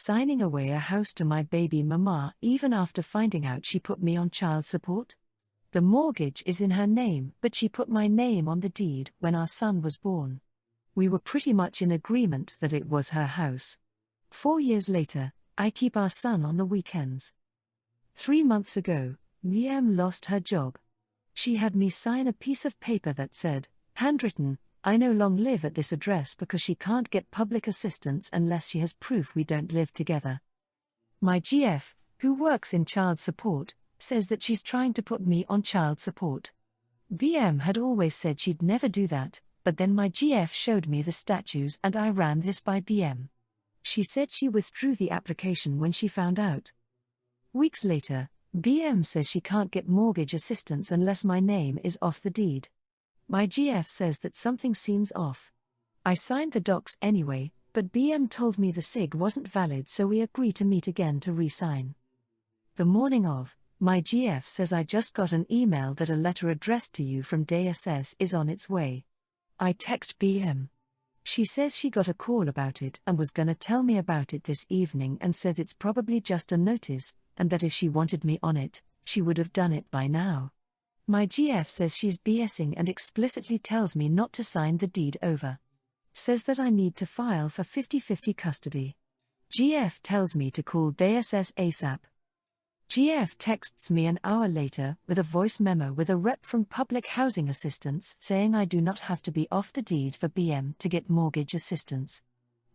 signing away a house to my baby mama even after finding out she put me on child support? The mortgage is in her name, but she put my name on the deed when our son was born. We were pretty much in agreement that it was her house. 4 years later, I keep our son on the weekends. 3 months ago, BM lost her job. She had me sign a piece of paper that said, handwritten, I no longer live at this address because she can't get public assistance unless she has proof we don't live together. My GF, who works in child support, says that she's trying to put me on child support. BM had always said she'd never do that, but then my GF showed me the statutes and I ran this by BM. She said she withdrew the application when she found out. Weeks later, BM says she can't get mortgage assistance unless my name is off the deed. My GF says that something seems off. I signed the docs anyway, but BM told me the SIG wasn't valid, so we agree to meet again to re-sign. The morning of, my GF says I just got an email that a letter addressed to you from DSS is on its way. I text BM. She says she got a call about it and was gonna tell me about it this evening and says it's probably just a notice, and that if she wanted me on it, she would have done it by now. My GF says she's BSing and explicitly tells me not to sign the deed over. Says that I need to file for 50-50 custody. GF tells me to call DSS ASAP. GF texts me an hour later with a voice memo with a rep from Public Housing Assistance saying I do not have to be off the deed for BM to get mortgage assistance.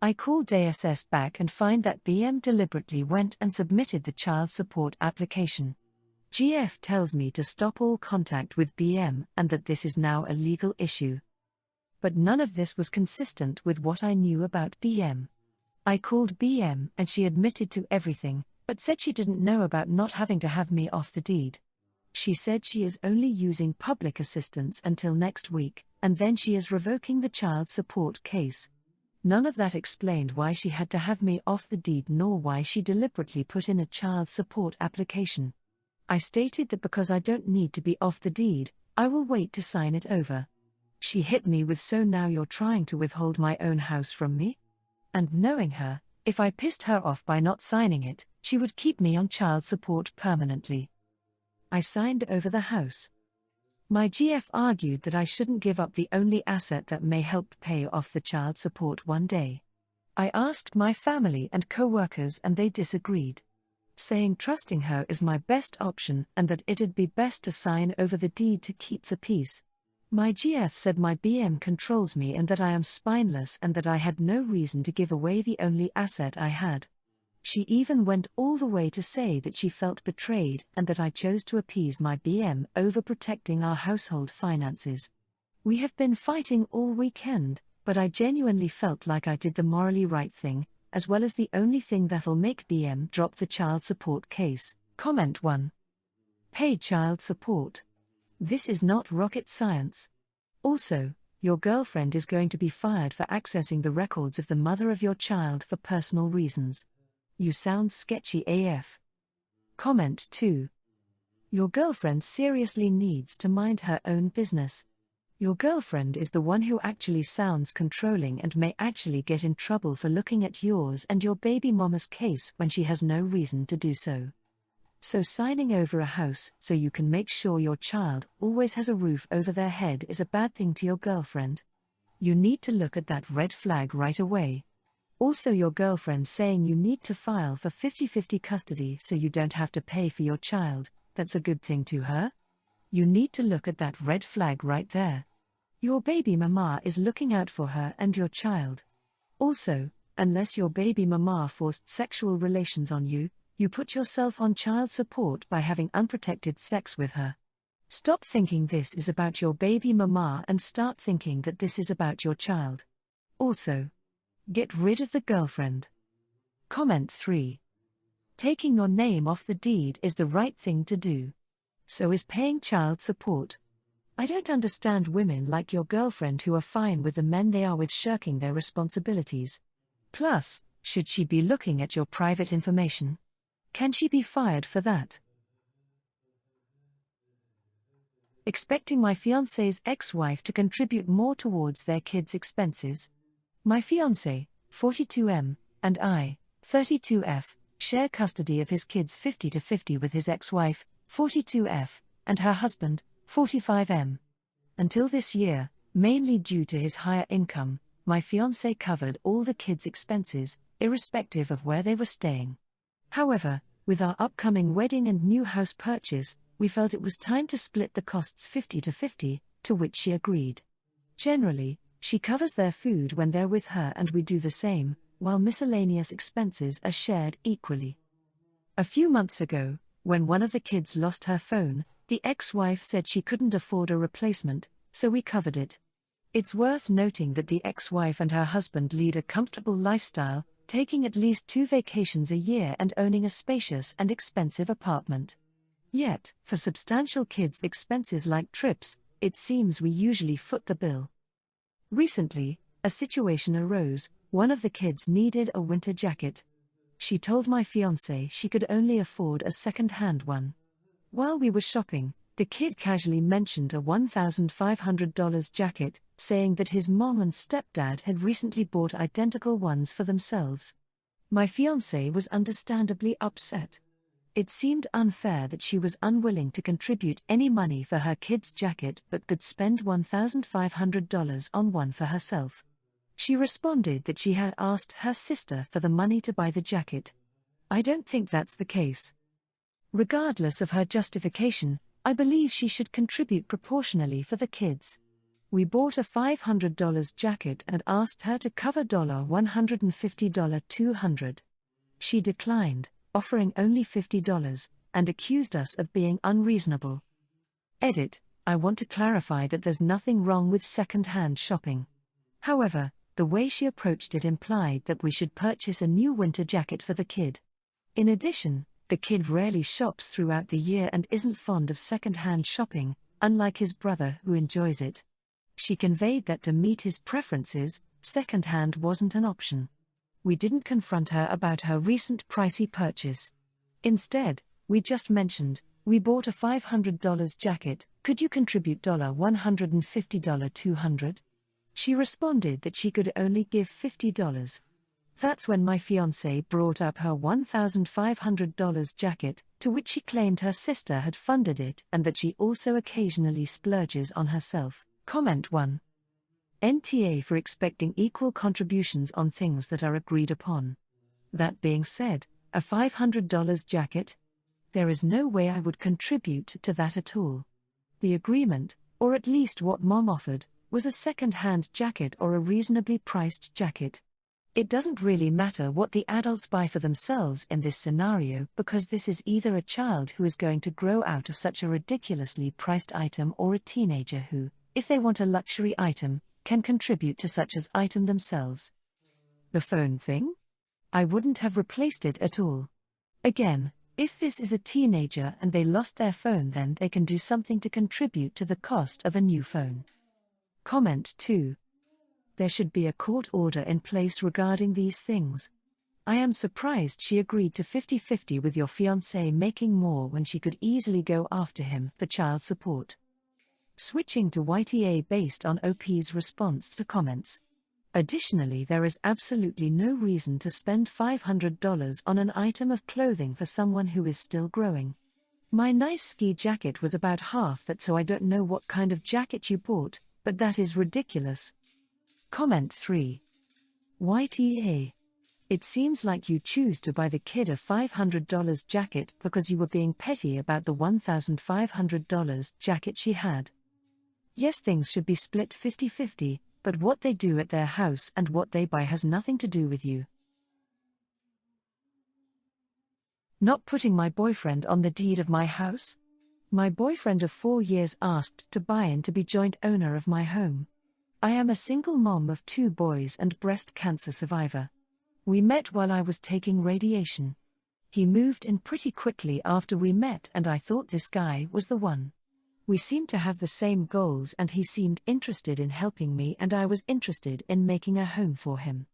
I call DSS back and find that BM deliberately went and submitted the child support application. GF tells me to stop all contact with BM and that this is now a legal issue. But none of this was consistent with what I knew about BM. I called BM and she admitted to everything, but said she didn't know about not having to have me off the deed. She said she is only using public assistance until next week, and then she is revoking the child support case. None of that explained why she had to have me off the deed nor why she deliberately put in a child support application. I stated that because I don't need to be off the deed, I will wait to sign it over. She hit me with, so now you're trying to withhold my own house from me? And knowing her, if I pissed her off by not signing it, she would keep me on child support permanently. I signed over the house. My GF argued that I shouldn't give up the only asset that may help pay off the child support one day. I asked my family and co-workers and they disagreed, saying trusting her is my best option and that it'd be best to sign over the deed to keep the peace. My GF said my BM controls me and that I am spineless and that I had no reason to give away the only asset I had. She even went all the way to say that she felt betrayed and that I chose to appease my BM over protecting our household finances. We have been fighting all weekend, but I genuinely felt like I did the morally right thing, as well as the only thing that'll make BM drop the child support case. Comment 1. Paid child support. This is not rocket science. Also, your girlfriend is going to be fired for accessing the records of the mother of your child for personal reasons. You sound sketchy AF. Comment 2. Your girlfriend seriously needs to mind her own business. Your girlfriend is the one who actually sounds controlling and may actually get in trouble for looking at yours and your baby mama's case when she has no reason to do so. So signing over a house so you can make sure your child always has a roof over their head is a bad thing to your girlfriend. You need to look at that red flag right away. Also, your girlfriend saying you need to file for 50-50 custody so you don't have to pay for your child, that's a good thing to her? You need to look at that red flag right there. Your baby mama is looking out for her and your child. Also, unless your baby mama forced sexual relations on you, you put yourself on child support by having unprotected sex with her. Stop thinking this is about your baby mama and start thinking that this is about your child. Also, get rid of the girlfriend. Comment 3. Taking your name off the deed is the right thing to do. So is paying child support. I don't understand women like your girlfriend who are fine with the men they are with shirking their responsibilities. Plus, should she be looking at your private information? Can she be fired for that? Expecting my fiancé's ex-wife to contribute more towards their kids' expenses. My fiancé, 42M, and I, 32F, share custody of his kids 50-50 with his ex-wife, 42F, and her husband, 45M. Until this year, mainly due to his higher income, my fiancé covered all the kids' expenses, irrespective of where they were staying. However, with our upcoming wedding and new house purchase, we felt it was time to split the costs 50-50, to which she agreed. Generally, she covers their food when they're with her and we do the same, while miscellaneous expenses are shared equally. A few months ago, when one of the kids lost her phone, the ex-wife said she couldn't afford a replacement, so we covered it. It's worth noting that the ex-wife and her husband lead a comfortable lifestyle, taking at least 2 vacations a year and owning a spacious and expensive apartment. Yet, for substantial kids' expenses like trips, it seems we usually foot the bill. Recently, a situation arose. One of the kids needed a winter jacket. She told my fiancé she could only afford a second-hand one. While we were shopping, the kid casually mentioned a $1,500 jacket, saying that his mom and stepdad had recently bought identical ones for themselves. My fiancé was understandably upset. It seemed unfair that she was unwilling to contribute any money for her kid's jacket but could spend $1,500 on one for herself. She responded that she had asked her sister for the money to buy the jacket. I don't think that's the case. Regardless of her justification, I believe she should contribute proportionally for the kids. We bought a $500 jacket and asked her to cover $150 $200. She declined, offering only $50, and accused us of being unreasonable. Edit: I want to clarify that there's nothing wrong with second-hand shopping. However, the way she approached it implied that we should purchase a new winter jacket for the kid. In addition, the kid rarely shops throughout the year and isn't fond of second-hand shopping, unlike his brother who enjoys it. She conveyed that to meet his preferences, second-hand wasn't an option. We didn't confront her about her recent pricey purchase. Instead, we just mentioned, we bought a $500 jacket, could you contribute $150 $200? She responded that she could only give $50. That's when my fiancé brought up her $1,500 jacket, to which she claimed her sister had funded it and that she also occasionally splurges on herself. Comment 1. NTA for expecting equal contributions on things that are agreed upon. That being said, a $500 jacket? There is no way I would contribute to that at all. The agreement, or at least what Mom offered, was a second-hand jacket or a reasonably priced jacket. It doesn't really matter what the adults buy for themselves in this scenario because this is either a child who is going to grow out of such a ridiculously priced item or a teenager who, if they want a luxury item, can contribute to such an item themselves. The phone thing? I wouldn't have replaced it at all. Again, if this is a teenager and they lost their phone, then they can do something to contribute to the cost of a new phone. Comment 2. There should be a court order in place regarding these things. I am surprised she agreed to 50-50 with your fiancé making more when she could easily go after him for child support. Switching to YTA based on OP's response to comments. Additionally, there is absolutely no reason to spend $500 on an item of clothing for someone who is still growing. My nice ski jacket was about half that, so I don't know what kind of jacket you bought, but that is ridiculous. Comment 3. YTA. It seems like you choose to buy the kid a $500 jacket because you were being petty about the $1,500 jacket she had. Yes, things should be split 50-50, but what they do at their house and what they buy has nothing to do with you. Not putting my boyfriend on the deed of my house? My boyfriend of 4 years asked to buy in to be joint owner of my home. I am a single mom of 2 boys and breast cancer survivor. We met while I was taking radiation. He moved in pretty quickly after we met and I thought this guy was the one. We seemed to have the same goals and he seemed interested in helping me and I was interested in making a home for him.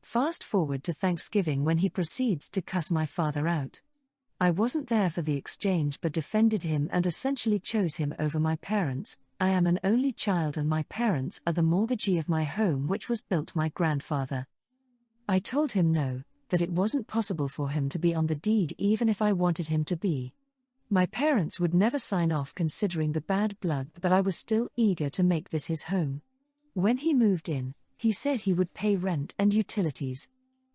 Fast forward to Thanksgiving when he proceeds to cuss my father out. I wasn't there for the exchange but defended him and essentially chose him over my parents. I am an only child and my parents are the mortgagee of my home which was built my grandfather. I told him no, that it wasn't possible for him to be on the deed even if I wanted him to be. My parents would never sign off considering the bad blood, but I was still eager to make this his home. When he moved in, he said he would pay rent and utilities.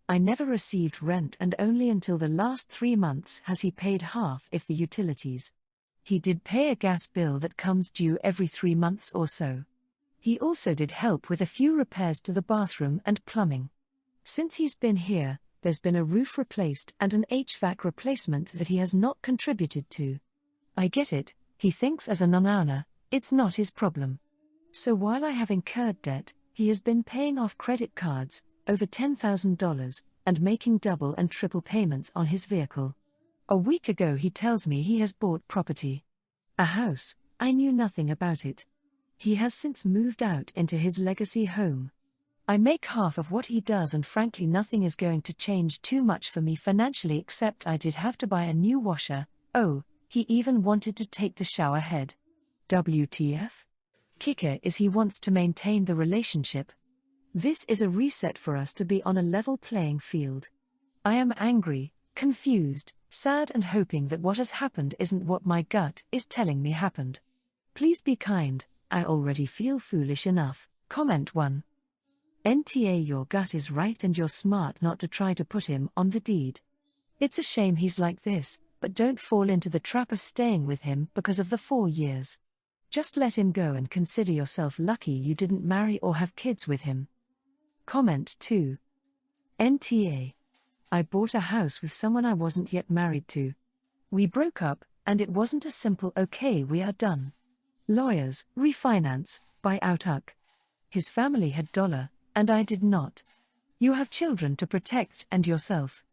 I never received rent, and only until the last 3 months has he paid half if the utilities. He did pay a gas bill that comes due every 3 months or so. He also did help with a few repairs to the bathroom and plumbing. Since he's been here, there's been a roof replaced and an HVAC replacement that he has not contributed to. I get it, he thinks as a non-owner, it's not his problem. So while I have incurred debt, he has been paying off credit cards, over $10,000, and making double and triple payments on his vehicle. A week ago he tells me he has bought property. A house. I knew nothing about it. He has since moved out into his legacy home. I make half of what he does, and frankly nothing is going to change too much for me financially, except I did have to buy a new washer. Oh, he even wanted to take the shower head. WTF? Kicker is he wants to maintain the relationship. This is a reset for us to be on a level playing field. I am angry, confused, sad, and hoping that what has happened isn't what my gut is telling me happened. Please be kind, I already feel foolish enough. Comment 1. NTA, your gut is right and you're smart not to try to put him on the deed. It's a shame he's like this, but don't fall into the trap of staying with him because of the 4 years. Just let him go and consider yourself lucky you didn't marry or have kids with him. Comment 2. NTA. I bought a house with someone I wasn't yet married to. We broke up, and it wasn't a simple okay we are done. Lawyers, refinance, buy out UC. His family had dollar, and I did not. You have children to protect and yourself.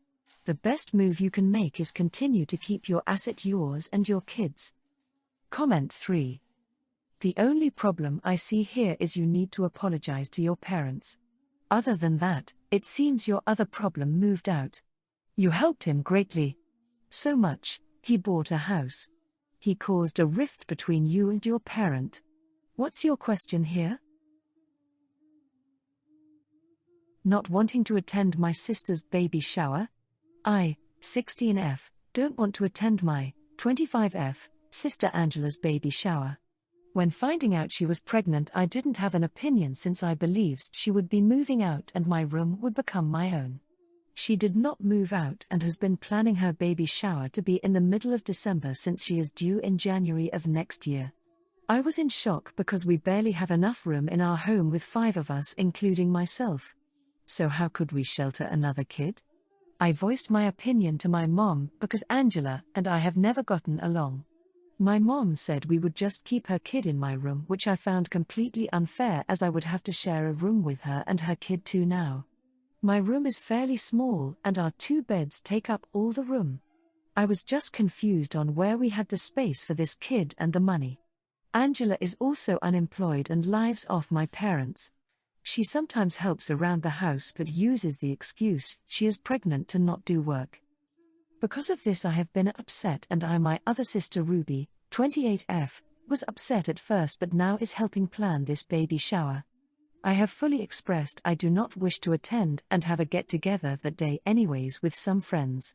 The best move you can make is continue to keep your asset yours and your kids. Comment 3. The only problem I see here is you need to apologize to your parents. Other than that, it seems your other problem moved out. You helped him greatly. So much, he bought a house. He caused a rift between you and your parent. What's your question here? Not wanting to attend my sister's baby shower? I, 16F, don't want to attend my, 25F, sister Angela's baby shower. When finding out she was pregnant, I didn't have an opinion since I believed she would be moving out and my room would become my own. She did not move out and has been planning her baby shower to be in the middle of December since she is due in January of next year. I was in shock because we barely have enough room in our home with 5 of us including myself. So how could we shelter another kid? I voiced my opinion to my mom because Angela and I have never gotten along. My mom said we would just keep her kid in my room, which I found completely unfair as I would have to share a room with her and her kid too now. My room is fairly small and our 2 beds take up all the room. I was just confused on where we had the space for this kid and the money. Angela is also unemployed and lives off my parents. She sometimes helps around the house but uses the excuse she is pregnant to not do work. Because of this I have been upset, and my other sister Ruby, 28F, was upset at first but now is helping plan this baby shower. I have fully expressed I do not wish to attend and have a get-together that day anyways with some friends.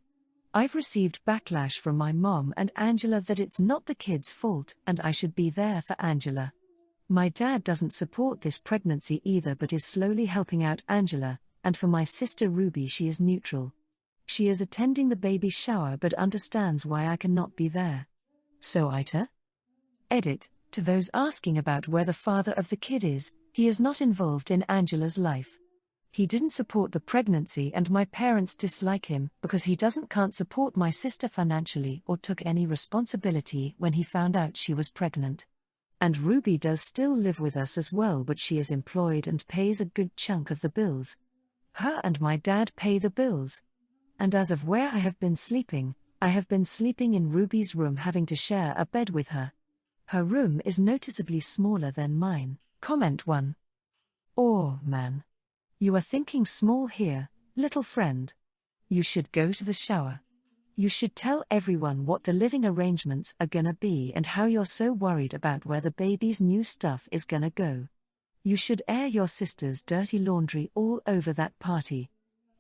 I've received backlash from my mom and Angela that it's not the kid's fault and I should be there for Angela. My dad doesn't support this pregnancy either but is slowly helping out Angela, and for my sister Ruby she is neutral. She is attending the baby shower but understands why I cannot be there. So Ita? Edit, to those asking about where the father of the kid is, he is not involved in Angela's life. He didn't support the pregnancy and my parents dislike him because he can't support my sister financially or took any responsibility when he found out she was pregnant. And Ruby does still live with us as well, but she is employed and pays a good chunk of the bills. Her and my dad pay the bills. And as of where I have been sleeping, I have been sleeping in Ruby's room, having to share a bed with her. Her room is noticeably smaller than mine. Comment 1. Oh, man. You are thinking small here, little friend. You should go to the shower. You should tell everyone what the living arrangements are gonna be and how you're so worried about where the baby's new stuff is gonna go. You should air your sister's dirty laundry all over that party.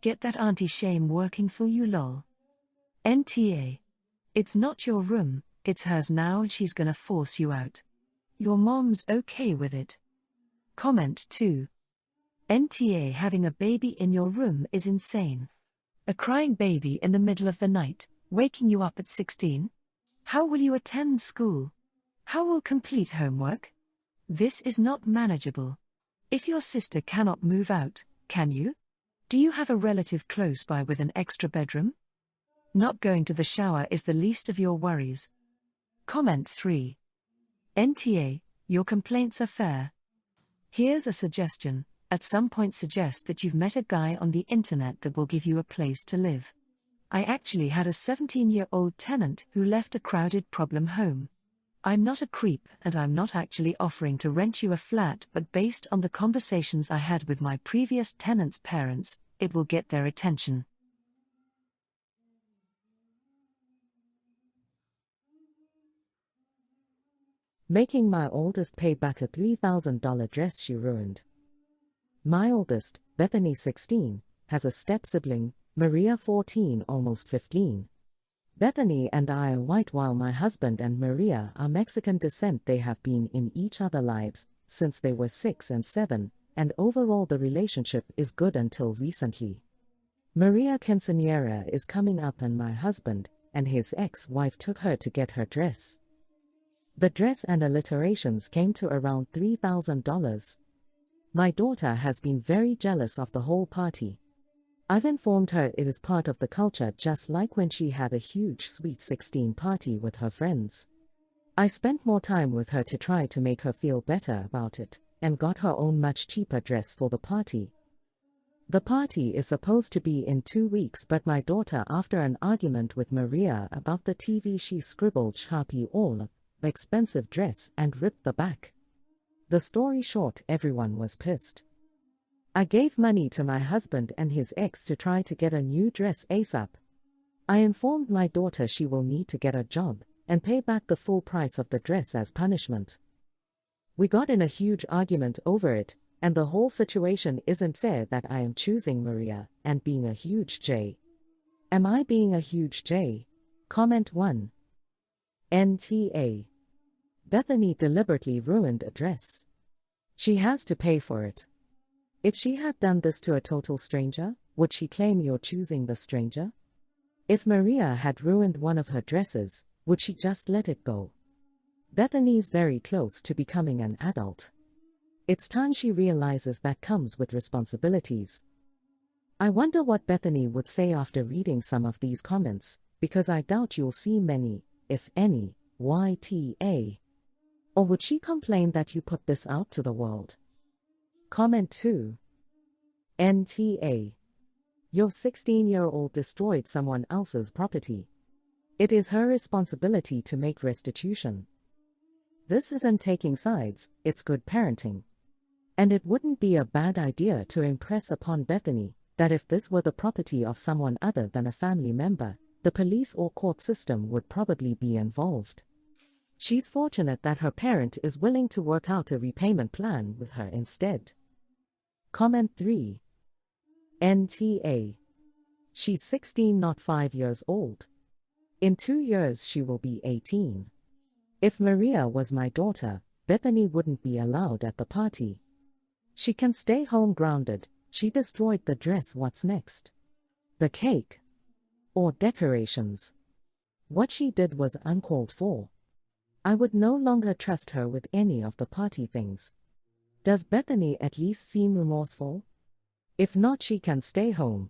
Get that auntie shame working for you lol. NTA. It's not your room, it's hers now and she's gonna force you out. Your mom's okay with it. Comment 2. NTA. Having a baby in your room is insane. A crying baby in the middle of the night, waking you up at 16? How will you attend school? How will complete homework? This is not manageable. If your sister cannot move out, can you? Do you have a relative close by with an extra bedroom? Not going to the shower is the least of your worries. Comment 3. NTA. Your complaints are fair. Here's a suggestion. At some point suggest that you've met a guy on the internet that will give you a place to live. I actually had a 17-year-old tenant who left a crowded problem home. I'm not a creep and I'm not actually offering to rent you a flat, but based on the conversations I had with my previous tenant's parents, it will get their attention. Making my oldest pay back a $3,000 dress she ruined. My oldest, Bethany 16, has a step-sibling, Maria 14, almost 15. Bethany and I are white while my husband and Maria are Mexican descent. They have been in each other's lives since they were 6 and 7, and overall the relationship is good until recently. Maria quinceañera is coming up and my husband and his ex-wife took her to get her dress. The dress and alliterations came to around $3,000. My daughter has been very jealous of the whole party. I've informed her it is part of the culture, just like when she had a huge Sweet 16 party with her friends. I spent more time with her to try to make her feel better about it, and got her own much cheaper dress for the party. The party is supposed to be in 2 weeks, but my daughter, after an argument with Maria about the TV, she scribbled Sharpie all up the expensive dress and ripped the back. The story short, everyone was pissed. I gave money to my husband and his ex to try to get a new dress ASAP. I informed my daughter she will need to get a job and pay back the full price of the dress as punishment. We got in a huge argument over it, and the whole situation isn't fair that I am choosing Maria and being a huge J. Am I being a huge J? Comment 1. NTA. Bethany deliberately ruined a dress. She has to pay for it. If she had done this to a total stranger, would she claim you're choosing the stranger? If Maria had ruined one of her dresses, would she just let it go? Bethany's very close to becoming an adult. It's time she realizes that comes with responsibilities. I wonder what Bethany would say after reading some of these comments, because I doubt you'll see many, if any, YTA. Or would she complain that you put this out to the world? Comment 2. NTA. Your 16-year-old destroyed someone else's property. It is her responsibility to make restitution. This isn't taking sides, it's good parenting. And it wouldn't be a bad idea to impress upon Bethany that if this were the property of someone other than a family member, the police or court system would probably be involved. She's fortunate that her parent is willing to work out a repayment plan with her instead. Comment 3. NTA. She's 16, not 5 years old. In 2 years she will be 18. If Maria was my daughter, Bethany wouldn't be allowed at the party. She can stay home grounded. She destroyed the dress. What's next? The cake? Or decorations? What she did was uncalled for. I would no longer trust her with any of the party things. Does Bethany at least seem remorseful? If not, she can stay home,